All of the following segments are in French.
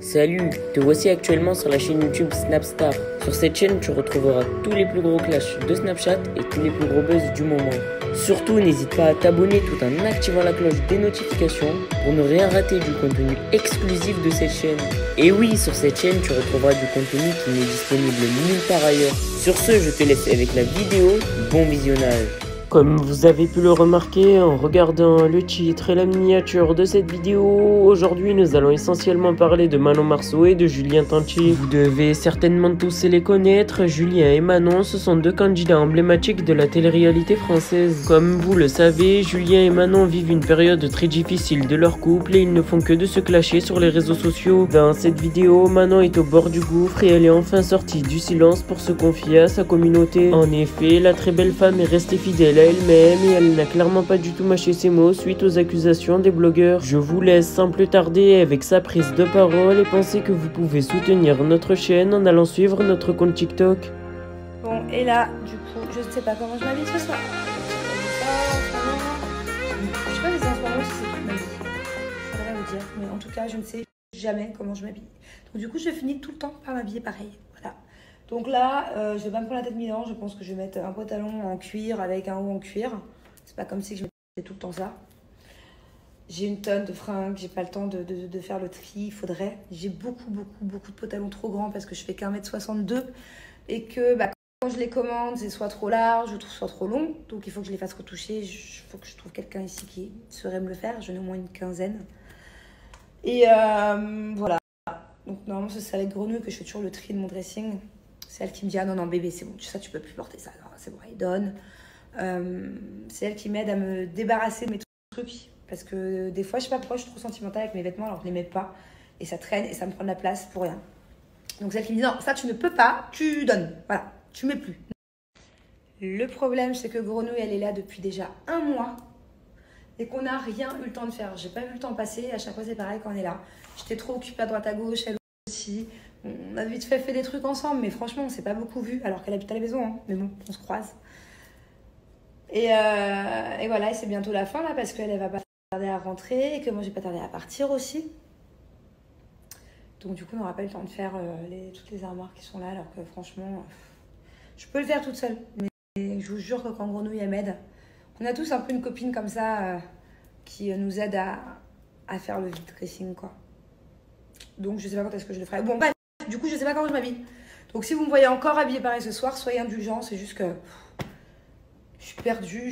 Salut, te voici actuellement sur la chaîne YouTube Snapstar. Sur cette chaîne, tu retrouveras tous les plus gros clashs de Snapchat et tous les plus gros buzz du moment. Surtout, n'hésite pas à t'abonner tout en activant la cloche des notifications pour ne rien rater du contenu exclusif de cette chaîne. Et oui, sur cette chaîne, tu retrouveras du contenu qui n'est disponible nulle part ailleurs. Sur ce, je te laisse avec la vidéo. Bon visionnage. Comme vous avez pu le remarquer en regardant le titre et la miniature de cette vidéo, aujourd'hui nous allons essentiellement parler de Manon Marceau et de Julien Tanti. Vous devez certainement tous les connaître, Julien et Manon, ce sont deux candidats emblématiques de la télé-réalité française. Comme vous le savez, Julien et Manon vivent une période très difficile de leur couple et ils ne font que de se clasher sur les réseaux sociaux. Dans cette vidéo, Manon est au bord du gouffre et elle est enfin sortie du silence pour se confier à sa communauté. En effet, la très belle femme est restée fidèle à elle-même et elle n'a clairement pas du tout mâché ses mots suite aux accusations des blogueurs. Je vous laisse sans plus tarder avec sa prise de parole et pensez que vous pouvez soutenir notre chaîne en allant suivre notre compte TikTok. Bon, et là, du coup, je ne sais pas comment je m'habille ce soir. Je sais pas les si c'est toute ma vie. Je sais rien vous dire, mais en tout cas, je ne sais jamais comment je m'habille. Donc du coup, je finis tout le temps par m'habiller pareil. Voilà. Donc là, je vais pas me prendre la tête mille ans. Je pense que je vais mettre un pantalon en cuir avec un haut en cuir. C'est pas comme si je mettais tout le temps ça. J'ai une tonne de fringues. J'ai pas le temps de faire le tri. Il faudrait. J'ai beaucoup de pantalons trop grands parce que je fais qu'1,62 m et que quand je les commande, c'est soit trop large ou soit trop long. Donc il faut que je les fasse retoucher. Il faut que je trouve quelqu'un ici qui saurait me le faire. J'en ai au moins une quinzaine. Et voilà. Donc normalement, c'est avec Grenouille que je fais toujours le tri de mon dressing. C'est elle qui me dit « Ah non, non, bébé, c'est bon, ça, tu peux plus porter ça. » C'est bon, elle donne. C'est elle qui m'aide à me débarrasser de mes trucs. Parce que des fois, je sais pas pourquoi je suis trop sentimentale avec mes vêtements alors que je les mets pas. Et ça traîne et ça me prend de la place pour rien. Donc c'est elle qui me dit « Non, ça, tu ne peux pas, tu donnes. Voilà, tu mets plus. » Le problème, c'est que Grenouille, elle est là depuis déjà 1 mois. Et qu'on n'a rien eu le temps de faire. J'ai pas vu le temps passer. À chaque fois, c'est pareil quand on est là. J'étais trop occupée à droite à gauche, elle aussi. On a vite fait des trucs ensemble, mais franchement, on s'est pas beaucoup vu, alors qu'elle habite à la maison, hein. Mais bon, on se croise. Et voilà, et c'est bientôt la fin, là, parce qu'elle va pas tarder à rentrer, et que moi, j'ai pas tardé à partir aussi. Donc, du coup, on n'aura pas eu le temps de faire toutes les armoires qui sont là, alors que franchement, je peux le faire toute seule. Mais je vous jure que quand Grenouille, elle m'aide, on a tous un peu une copine comme ça, qui nous aide à faire le vide dressing, quoi. Donc, je sais pas quand est-ce que je le ferai. Bon, bah, du coup, je sais pas comment je m'habille. Donc, si vous me voyez encore habillée pareil ce soir, soyez indulgents. C'est juste que je suis perdue.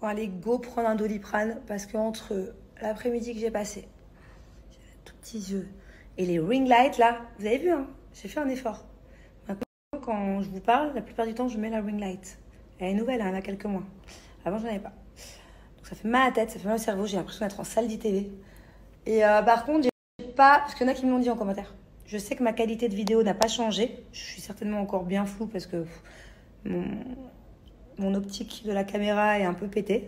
Bon, allez, go prendre un Doliprane. Parce qu'entre l'après-midi que j'ai passé, j'ai les tout petits yeux, et les ring lights, là, vous avez vu, hein, j'ai fait un effort. Maintenant, quand je vous parle, la plupart du temps, je mets la ring light. Elle est nouvelle, hein, elle a quelques mois. Avant, j'en avais pas. Donc, ça fait mal à la tête, ça fait mal au cerveau. J'ai l'impression d'être en salle d'ITV. Et par contre, pas, parce qu'il y en a qui me l'ont dit en commentaire. Je sais que ma qualité de vidéo n'a pas changé. Je suis certainement encore bien floue parce que mon optique de la caméra est un peu pétée.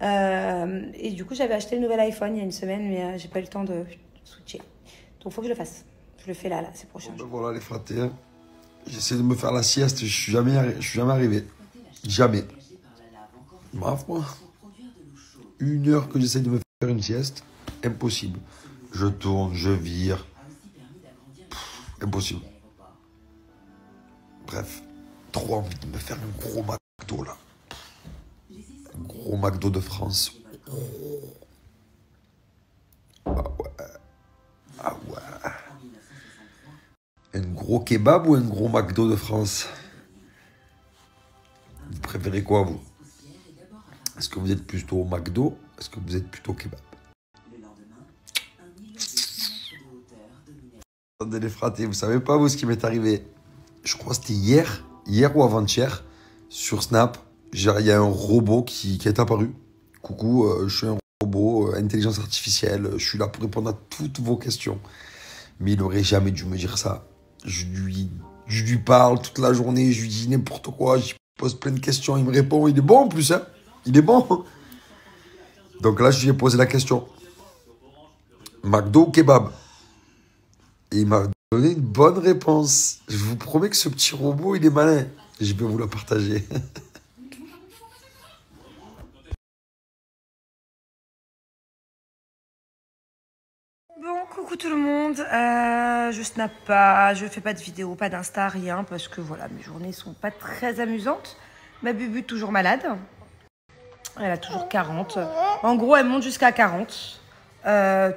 Et du coup, j'avais acheté le nouvel iPhone il y a une semaine, mais j'ai pas eu le temps de switcher. Donc, il faut que je le fasse. Je le fais là, c'est prochain. Bon, ben voilà les fratés. Hein. J'essaie de me faire la sieste, je suis jamais arrivé. Jamais. Bref, moi. 1 heure que j'essaie de me faire une sieste, impossible. Je tourne, je vire. Impossible. Bref, trop envie de me faire un gros McDo là. Un gros McDo de France. Ah ouais. Ah ouais. Un gros kebab ou un gros McDo de France? Vous préférez quoi, vous? Est-ce que vous êtes plutôt McDo? Est-ce que vous êtes plutôt kebab? Attendez les fratés, vous savez pas vous ce qui m'est arrivé? Je crois que c'était hier ou avant-hier, sur Snap, il y a un robot qui est apparu. Coucou, je suis un robot, intelligence artificielle, je suis là pour répondre à toutes vos questions. Mais il aurait jamais dû me dire ça. Je lui parle toute la journée, je lui dis n'importe quoi, je lui pose plein de questions, il me répond, il est bon en plus, hein. Il est bon. Donc là, je lui ai posé la question. McDo ou kebab? Et il m'a donné une bonne réponse. Je vous promets que ce petit robot, il est malin. Je vais vous la partager. Bon, Coucou tout le monde, je snap pas, je fais pas de vidéo, pas d'insta, rien, parce que voilà, mes journées sont pas très amusantes. Ma bubu toujours malade, elle a toujours 40, en gros elle monte jusqu'à 40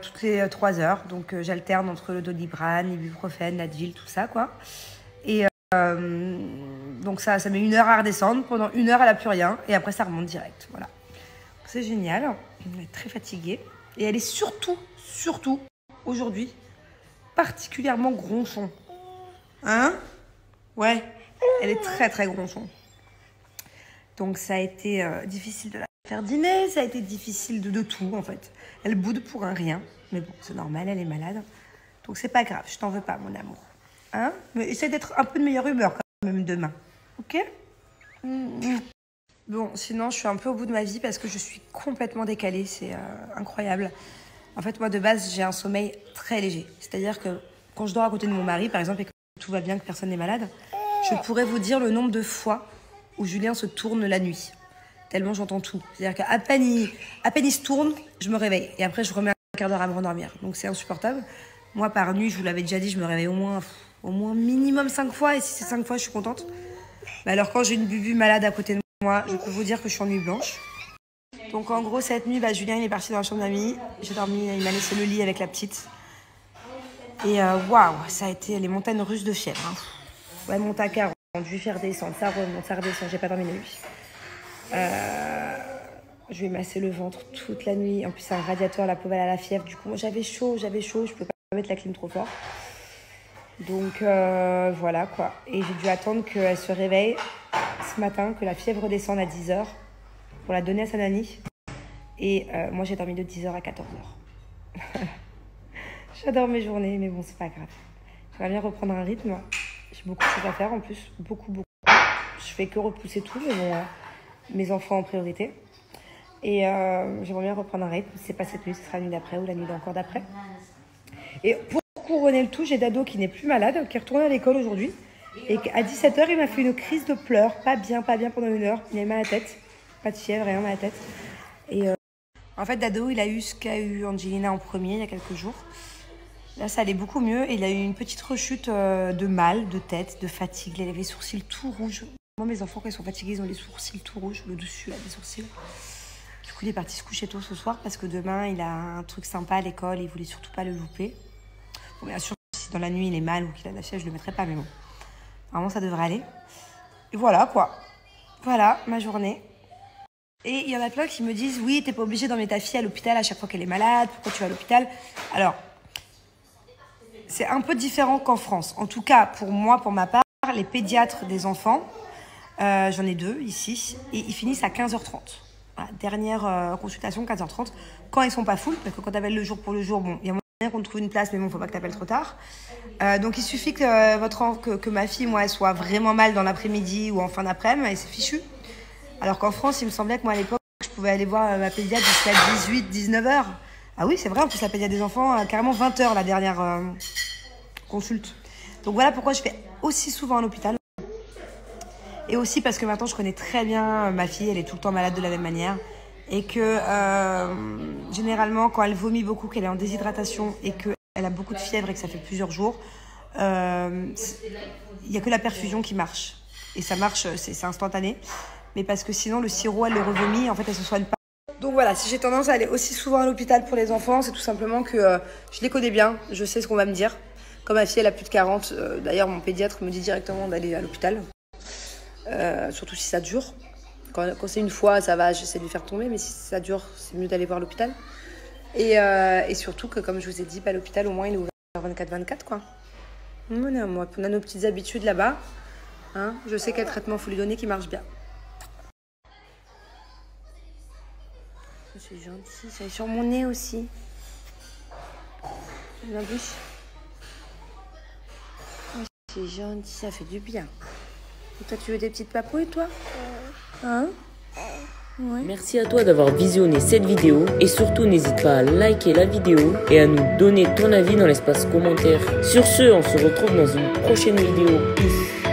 toutes les 3 heures, donc j'alterne entre le Doliprane, l'ibuprofène, l'Advil, tout ça quoi. Et donc ça met 1 heure à redescendre, pendant 1 heure elle a plus rien, et après ça remonte direct, voilà. C'est génial, elle est très fatiguée, et elle est surtout aujourd'hui, particulièrement gronchon. Hein? Ouais, elle est très gronchon. Donc ça a été difficile de la faire dîner, ça a été difficile de tout en fait. Elle boude pour un rien, mais bon, c'est normal, elle est malade. Donc c'est pas grave, je t'en veux pas mon amour. Hein? Mais essaie d'être un peu de meilleure humeur quand même demain, ok? Bon, sinon je suis un peu au bout de ma vie parce que je suis complètement décalée, c'est incroyable. En fait, moi, de base, j'ai un sommeil très léger. C'est-à-dire que quand je dors à côté de mon mari, par exemple, et que tout va bien, que personne n'est malade, je pourrais vous dire le nombre de fois où Julien se tourne la nuit. Tellement j'entends tout. C'est-à-dire qu'à peine il se tourne, je me réveille. Et après, je remets un quart d'heure à me rendormir. Donc, c'est insupportable. Moi, par nuit, je vous l'avais déjà dit, je me réveille au moins minimum 5 fois. Et si c'est 5 fois, je suis contente. Mais alors, quand j'ai une bubu malade à côté de moi, je peux vous dire que je suis en nuit blanche. Donc en gros cette nuit, Julien il est parti dans la chambre d'amis. J'ai dormi, il m'a laissé le lit avec la petite. Et waouh, ça a été les montagnes russes de fièvre. Hein. Ouais, monte à 40, je vais faire descendre, ça remonte, ça redescend, j'ai pas dormi la nuit. Je lui ai massé le ventre toute la nuit. En plus c'est un radiateur, la pauvre elle a la fièvre. Du coup moi j'avais chaud, je pouvais pas mettre la clim trop fort. Donc voilà quoi. Et j'ai dû attendre qu'elle se réveille ce matin, que la fièvre redescende à 10h. Pour la donner à sa nanny. Et moi, j'ai dormi de 10h à 14h. J'adore mes journées, mais bon, c'est pas grave. J'aimerais bien reprendre un rythme. J'ai beaucoup de choses à faire en plus. Beaucoup. Je fais que repousser tout, mais bon, mes enfants en priorité. Et j'aimerais bien reprendre un rythme. C'est pas cette nuit, ce sera la nuit d'après ou la nuit encore d'après. Et pour couronner le tout, j'ai Dado qui n'est plus malade, qui est retourné à l'école aujourd'hui. Et à 17h, il m'a fait une crise de pleurs. Pas bien pendant 1 heure. Il a mal à la tête. Pas de fièvre, rien à la tête. Et en fait, Dado, il a eu ce qu'a eu Angelina en premier, il y a quelques jours. Là, ça allait beaucoup mieux. Et il a eu une petite rechute de mal, de tête, de fatigue. Il avait les sourcils tout rouges. Moi, mes enfants, quand ils sont fatigués, ils ont les sourcils tout rouges, le dessus, là, des sourcils. Du coup, il est parti se coucher tôt ce soir parce que demain, il a un truc sympa à l'école. Il voulait surtout pas le louper. Bon, bien sûr, si dans la nuit, il est mal ou qu'il a de la fièvre, je le mettrai pas. Mais bon, vraiment, ça devrait aller. Et voilà, quoi. Voilà, ma journée. Et il y en a plein qui me disent « Oui, t'es pas obligé d'emmener ta fille à l'hôpital à chaque fois qu'elle est malade. Pourquoi tu vas à l'hôpital ?» Alors, c'est un peu différent qu'en France. En tout cas, pour moi, pour ma part, les pédiatres des enfants, j'en ai 2 ici, et ils finissent à 15h30. Voilà, dernière consultation, 15h30, quand ils sont pas full, parce que quand t'appelles le jour pour le jour, bon, il y a moyen qu'on te trouve une place, mais bon, faut pas que t'appelles trop tard. Donc, il suffit que ma fille, moi, elle soit vraiment mal dans l'après-midi ou en fin d'après-midi, et c'est fichu. Alors qu'en France, il me semblait que moi, à l'époque, je pouvais aller voir ma pédiatre jusqu'à 18-19h. Ah oui, c'est vrai, en plus, la pédiatre des enfants, carrément 20h, la dernière consulte. Donc voilà pourquoi je fais aussi souvent à l'hôpital. Et aussi parce que maintenant, je connais très bien ma fille, elle est tout le temps malade de la même manière. Et que, généralement, quand elle vomit beaucoup, qu'elle est en déshydratation et qu'elle a beaucoup de fièvre et que ça fait plusieurs jours, il n'y a que la perfusion qui marche. Et ça marche, c'est instantané. Mais parce que sinon, le sirop, elle le revomit, en fait, elle se soigne pas. Donc voilà, si j'ai tendance à aller aussi souvent à l'hôpital pour les enfants, c'est tout simplement que je les connais bien, je sais ce qu'on va me dire. Comme ma fille, elle a plus de 40, d'ailleurs, mon pédiatre me dit directement d'aller à l'hôpital. Surtout si ça dure. Quand c'est une fois, ça va, j'essaie de lui faire tomber, mais si ça dure, c'est mieux d'aller voir l'hôpital. Et surtout que, comme je vous ai dit, l'hôpital, au moins, il est ouvert 24/24, quoi. On a nos petites habitudes là-bas. Hein, je sais quel traitement il faut lui donner qui marche bien. C'est gentil, ça est sur mon nez aussi. La bouche. Oh, c'est gentil, ça fait du bien. Et toi, tu veux des petites papouilles, toi? Hein? Ouais. Merci à toi d'avoir visionné cette vidéo et surtout n'hésite pas à liker la vidéo et à nous donner ton avis dans l'espace commentaire. Sur ce, on se retrouve dans une prochaine vidéo. Peace.